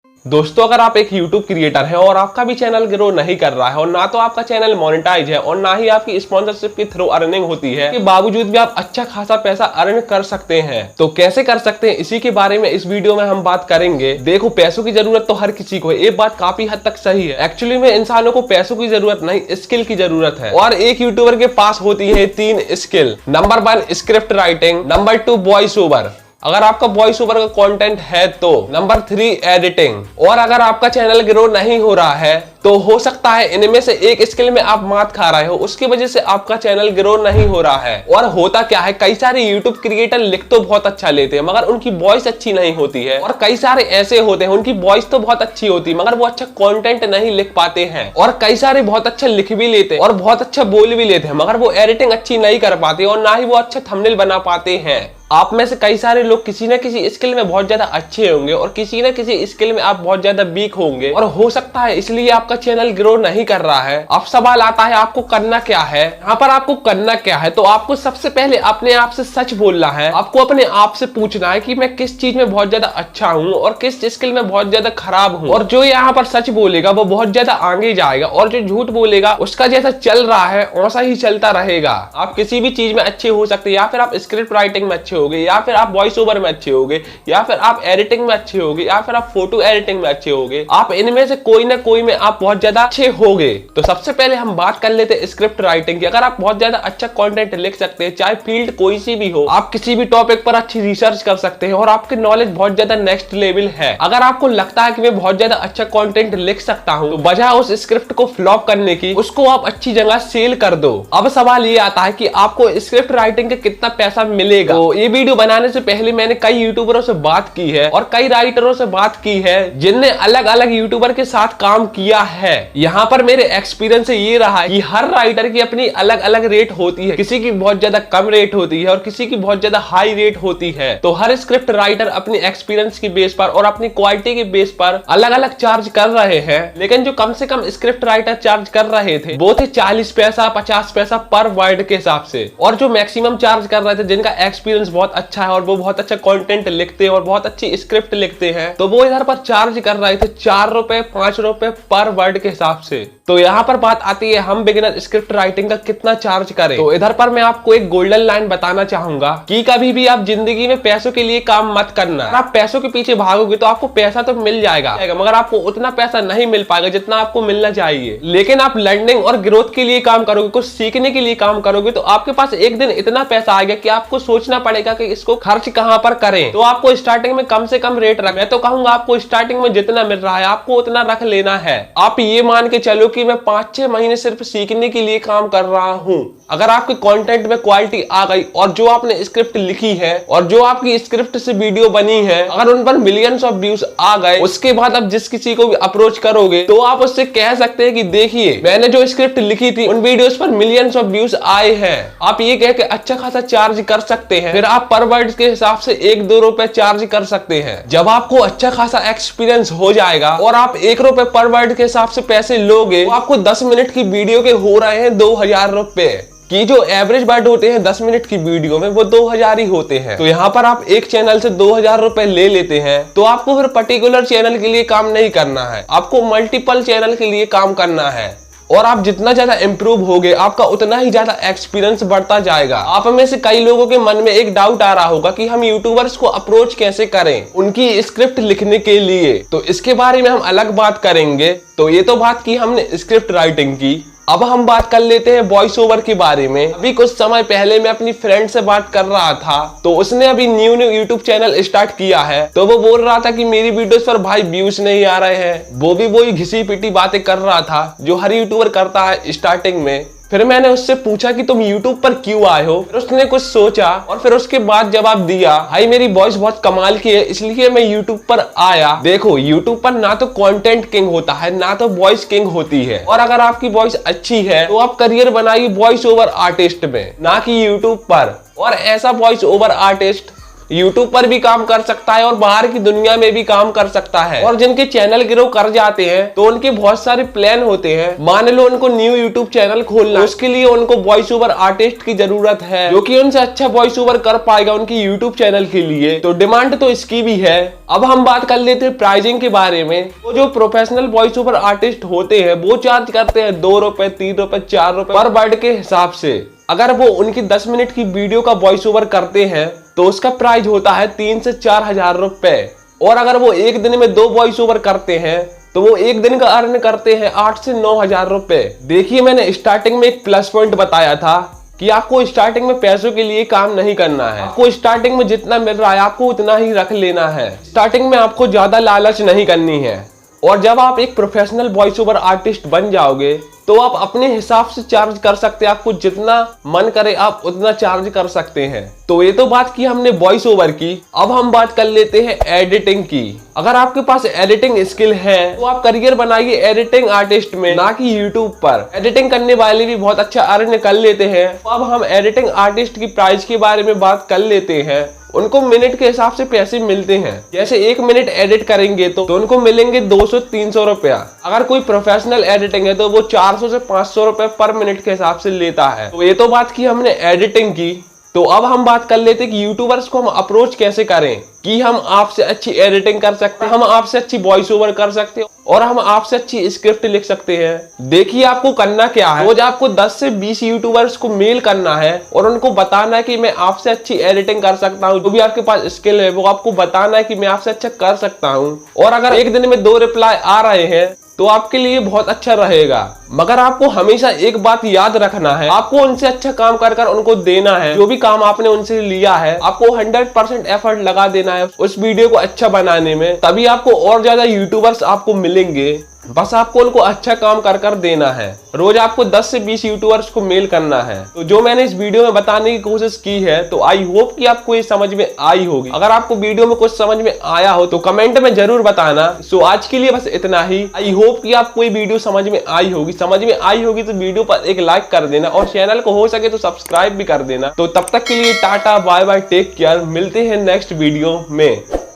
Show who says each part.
Speaker 1: दोस्तों, अगर आप एक YouTube क्रिएटर है और आपका भी चैनल ग्रो नहीं कर रहा है और ना तो आपका चैनल मोनेटाइज है और ना ही आपकी स्पॉन्सरशिप के थ्रू अर्निंग होती है, के बावजूद भी आप अच्छा खासा पैसा अर्न कर सकते हैं, तो कैसे कर सकते हैं इसी के बारे में इस वीडियो में हम बात करेंगे। देखो, पैसों की जरूरत तो हर किसी को है, ये बात काफी हद तक सही है। एक्चुअली में इंसानों को पैसों की जरूरत नहीं, स्किल की जरूरत है और एक यूट्यूबर के पास होती है 3 skill. Number 1 script writing, number 2 voice over, अगर आपका वॉइस ओवर का कंटेंट है तो, नंबर 3 एडिटिंग। और अगर आपका चैनल ग्रो नहीं हो रहा है तो हो सकता है इनमें से एक स्किल में आप मात खा रहे हो, उसकी वजह से आपका चैनल ग्रो नहीं हो रहा है। और होता क्या है, कई सारे यूट्यूब क्रिएटर लिख तो बहुत अच्छा लेते हैं मगर उनकी वॉइस अच्छी नहीं होती है, और कई सारे ऐसे होते हैं उनकी वॉइस तो बहुत अच्छी होती है मगर वो अच्छा कंटेंट नहीं लिख पाते हैं। और कई सारे बहुत अच्छा लिख भी लेते हैं और बहुत अच्छा बोल भी लेते हैं मगर वो एडिटिंग अच्छी नहीं कर पाते और ना ही वो अच्छा थंबनेल बना पाते हैं। आप में से कई सारे लोग किसी न किसी स्किल में बहुत ज्यादा अच्छे होंगे और किसी न किसी स्किल में आप बहुत ज्यादा वीक होंगे, और हो सकता है इसलिए आपका चैनल ग्रो नहीं कर रहा है। अब सवाल आता है आपको करना क्या है। यहाँ पर आपको करना क्या है, तो आपको सबसे पहले अपने आप से सच बोलना है। आपको अपने आप से पूछना है कि मैं किस चीज में बहुत ज्यादा अच्छा हूँ और किस स्किल में बहुत ज्यादा खराब हूँ। और जो यहाँ पर सच बोलेगा वो बहुत ज्यादा आगे जाएगा और जो झूठ बोलेगा उसका जैसा चल रहा है वैसा ही चलता रहेगा। आप किसी भी चीज में अच्छे हो सकते हैं, या फिर आप स्क्रिप्ट राइटिंग में अच्छे होगे, या फिर आप वॉइस ओवर में अच्छे होगे, या फिर आप एडिटिंग में अच्छे होगे, या फिर आप फोटो एडिटिंग में अच्छे होगे। आप इनमें से कोई ना कोई में आप बहुत ज्यादा अच्छे होगे। तो सबसे पहले हम बात कर लेते हैं स्क्रिप्ट राइटिंग की। अगर आप बहुत ज्यादा अच्छा कंटेंट लिख सकते हैं, चाहे फील्ड कोई सी भी हो, आप किसी भी टॉपिक पर अच्छी रिसर्च कर सकते हैं और आपकी नॉलेज बहुत ज्यादा नेक्स्ट लेवल है। अगर आपको लगता है कि मैं बहुत ज्यादा अच्छा कंटेंट लिख सकता हूं, तो बजाय उस स्क्रिप्ट को फ्लॉप करने की उसको आप अच्छी जगह सेल कर दो। अब सवाल ये आता है कि आपको स्क्रिप्ट राइटिंग का कितना पैसा मिलेगा। तो ये वीडियो बनाने से पहले मैंने कई यूट्यूबरों से बात की है और कई राइटरों से बात की है जिनने अलग अलग यूट्यूबर के साथ काम किया है। यहाँ पर मेरे एक्सपीरियंस से ये रहा है कि हर राइटर की अपनी अलग अलग रेट होती है, किसी की बहुत ज्यादा कम रेट होती है और किसी की बहुत ज्यादा हाई रेट होती है। तो हर स्क्रिप्ट राइटर अपनी एक्सपीरियंस की बेस पर और अपनी क्वालिटी की बेस पर अलग अलग चार्ज कर रहे हैं। लेकिन जो कम से कम स्क्रिप्ट राइटर चार्ज कर रहे थे वो थे 40 पैसा 50 पैसा पर वर्ड के हिसाब से, और जो मैक्सिमम चार्ज कर रहे थे जिनका एक्सपीरियंस बहुत अच्छा है और वो बहुत अच्छा कंटेंट लिखते हैं और बहुत अच्छी स्क्रिप्ट लिखते हैं, तो वो इधर पर चार्ज कर रहे थे 4 रुपए 5 रुपए पर वर्ड के हिसाब से। तो यहाँ पर बात आती है हम बिगिनर स्क्रिप्ट राइटिंग का कितना चार्ज करें। तो इधर पर मैं आपको एक गोल्डन लाइन बताना चाहूंगा कि कभी भी आप जिंदगी में पैसों के लिए काम मत करना। अगर आप पैसों के पीछे भागोगे तो आपको पैसा तो मिल जाएगा मगर आपको उतना पैसा नहीं मिल पाएगा जितना आपको मिलना चाहिए। लेकिन आप लर्निंग और ग्रोथ के लिए काम करोगे, कुछ सीखने के लिए काम करोगे, तो आपके पास एक दिन इतना पैसा आएगा कि आपको सोचना पड़ेगा कि इसको खर्च कहां पर करें। तो आपको स्टार्टिंग में कम से कम रेट रख, मैं तो कहूंगा आपको स्टार्टिंग में जितना मिल रहा है आपको उतना रख लेना है। आप ये मान के चलो कि मैं 5-6 महीने सिर्फ सीखने के लिए काम कर रहा हूं। अगर आपके कंटेंट में क्वालिटी आ गई और जो आपने स्क्रिप्ट लिखी है और जो आपकी स्क्रिप्ट से वीडियो बनी है, अगर उन पर मिलियंस ऑफ व्यूज आ गए, उसके बाद आप जिस किसी को भी अप्रोच करोगे तो आप उससे कह सकते हैं कि देखिए मैंने जो स्क्रिप्ट लिखी थी उन वीडियोस पर मिलियंस ऑफ व्यूज आए हैं। आप ये कह के अच्छा खासा चार्ज कर सकते हैं। फिर आप पर वर्ड के हिसाब से 1-2 रुपए चार्ज कर सकते हैं। जब आपको अच्छा खासा एक्सपीरियंस हो जाएगा और आप 1 रुपए पर वर्ड के हिसाब से पैसे लोगे, तो आपको 10 मिनट की वीडियो के हो रहे हैं 2000 रुपए, कि जो एवरेज वर्ड होते हैं 10 मिनट की वीडियो में वो 2000 ही होते हैं। तो यहाँ पर आप एक चैनल से 2000 रुपए ले लेते हैं, तो आपको फिर पर्टिकुलर चैनल के लिए काम नहीं करना है, आपको मल्टीपल चैनल के लिए काम करना है। और आप जितना ज्यादा इंप्रूव होगे आपका उतना ही ज्यादा एक्सपीरियंस बढ़ता जाएगा। आप में से कई लोगों के मन में एक डाउट आ रहा होगा कि हम यूट्यूबर्स को अप्रोच कैसे करें उनकी स्क्रिप्ट लिखने के लिए, तो इसके बारे में हम अलग बात करेंगे। तो ये तो बात की हमने स्क्रिप्ट राइटिंग की। अब हम बात कर लेते हैं वॉइस ओवर के बारे में। अभी कुछ समय पहले मैं अपनी फ्रेंड से बात कर रहा था, तो उसने अभी न्यू यूट्यूब चैनल स्टार्ट किया है। तो वो बोल रहा था कि मेरी वीडियोस पर भाई व्यूज नहीं आ रहे हैं। वो भी वही घिसी पिटी बातें कर रहा था जो हर यूट्यूबर करता है स्टार्टिंग में। फिर मैंने उससे पूछा कि तुम YouTube पर क्यों आए हो। फिर उसने कुछ सोचा और फिर उसके बाद जवाब दिया, भाई मेरी वॉइस बहुत कमाल की है इसलिए मैं YouTube पर आया। देखो, YouTube पर ना तो कंटेंट किंग होता है ना तो वॉइस किंग होती है, और अगर आपकी वॉइस अच्छी है तो आप करियर बनाइए वॉइस ओवर आर्टिस्ट में, ना कि YouTube पर। और ऐसा वॉइस ओवर आर्टिस्ट यूट्यूब पर भी काम कर सकता है और बाहर की दुनिया में भी काम कर सकता है। और जिनके चैनल ग्रो कर जाते हैं तो उनके बहुत सारे प्लान होते हैं। मान लो उनको न्यू यूट्यूब चैनल खोलना, उसके लिए उनको वॉइस ओवर आर्टिस्ट की जरूरत है जो कि उनसे अच्छा वॉइस ओवर कर पाएगा उनकी यूट्यूब चैनल के लिए। तो डिमांड तो इसकी भी है। अब हम बात कर लेते हैं प्राइसिंग के बारे में। तो जो प्रोफेशनल वॉइस ओवर आर्टिस्ट होते हैं वो चार्ज करते हैं 2 रुपए, 3 रुपए, 4 रुपए पर वर्ड के हिसाब से। अगर वो उनकी 10 मिनट की वीडियो का वॉइस ओवर करते हैं तो उसका प्राइस होता है 3 से 4 हजार रुपए। और अगर वो एक दिन में 2 वॉइस ओवर करते हैं तो वो एक दिन का अर्न करते हैं 8 से 9 हजार रुपए। देखिए, मैंने स्टार्टिंग में एक प्लस पॉइंट बताया था कि आपको स्टार्टिंग में पैसों के लिए काम नहीं करना है। आपको स्टार्टिंग में जितना मिल रहा है आपको उतना ही रख लेना है। स्टार्टिंग में आपको ज्यादा लालच नहीं करनी है। और जब आप एक प्रोफेशनल वॉइस ओवर आर्टिस्ट बन जाओगे तो आप अपने हिसाब से चार्ज कर सकते हैं। आपको जितना मन करे आप उतना चार्ज कर सकते हैं। तो ये तो बात की हमने वॉइस ओवर की। अब हम बात कर लेते हैं एडिटिंग की। अगर आपके पास एडिटिंग स्किल है तो आप करियर बनाइए एडिटिंग आर्टिस्ट में, ना कि यूट्यूब पर। एडिटिंग करने वाले भी बहुत अच्छा अर्न कर लेते हैं। अब हम एडिटिंग आर्टिस्ट की प्राइस के बारे में बात कर लेते हैं। उनको मिनट के हिसाब से पैसे मिलते हैं। जैसे 1 मिनट एडिट करेंगे तो उनको मिलेंगे 200-300 रुपया। अगर कोई प्रोफेशनल एडिटिंग है तो वो 400 से 500 रुपए पर मिनट के हिसाब से लेता है। तो ये तो बात की हमने एडिटिंग की। तो अब हम बात कर लेते हैं कि यूट्यूबर्स को हम अप्रोच कैसे करें कि हम आपसे अच्छी एडिटिंग कर सकते हैं, हम आपसे अच्छी वॉइस ओवर कर सकते हैं और हम आपसे अच्छी स्क्रिप्ट लिख सकते हैं। देखिए, आपको करना क्या है, रोज आपको 10 से 20 यूट्यूबर्स को मेल करना है और उनको बताना है कि मैं आपसे अच्छी एडिटिंग कर सकता हूँ। जो भी आपके पास स्किल है वो आपको बताना है कि मैं आपसे अच्छा कर सकता हूँ। और अगर एक दिन में 2 रिप्लाई आ रहे हैं तो आपके लिए बहुत अच्छा रहेगा। मगर आपको हमेशा एक बात याद रखना है, आपको उनसे अच्छा काम कर कर उनको देना है। जो भी काम आपने उनसे लिया है आपको 100% एफर्ट लगा देना है उस वीडियो को अच्छा बनाने में। तभी आपको और ज्यादा यूट्यूबर्स आपको मिलेंगे। बस आपको उनको अच्छा काम कर कर देना है। रोज आपको 10 से 20 यूट्यूबर्स को मेल करना है। तो जो मैंने इस वीडियो में बताने की कोशिश की है तो आई होप कि आपको ये समझ में आई होगी। अगर आपको वीडियो में कुछ समझ में आया हो तो कमेंट में जरूर बताना। सो आज के लिए बस इतना ही। आई होप कि आपको ये वीडियो समझ में आई होगी। समझ में आई होगी तो वीडियो पर एक लाइक कर देना और चैनल को हो सके तो सब्सक्राइब भी कर देना। तो तब तक के लिए tata, bye bye, take care. मिलते हैं नेक्स्ट वीडियो में।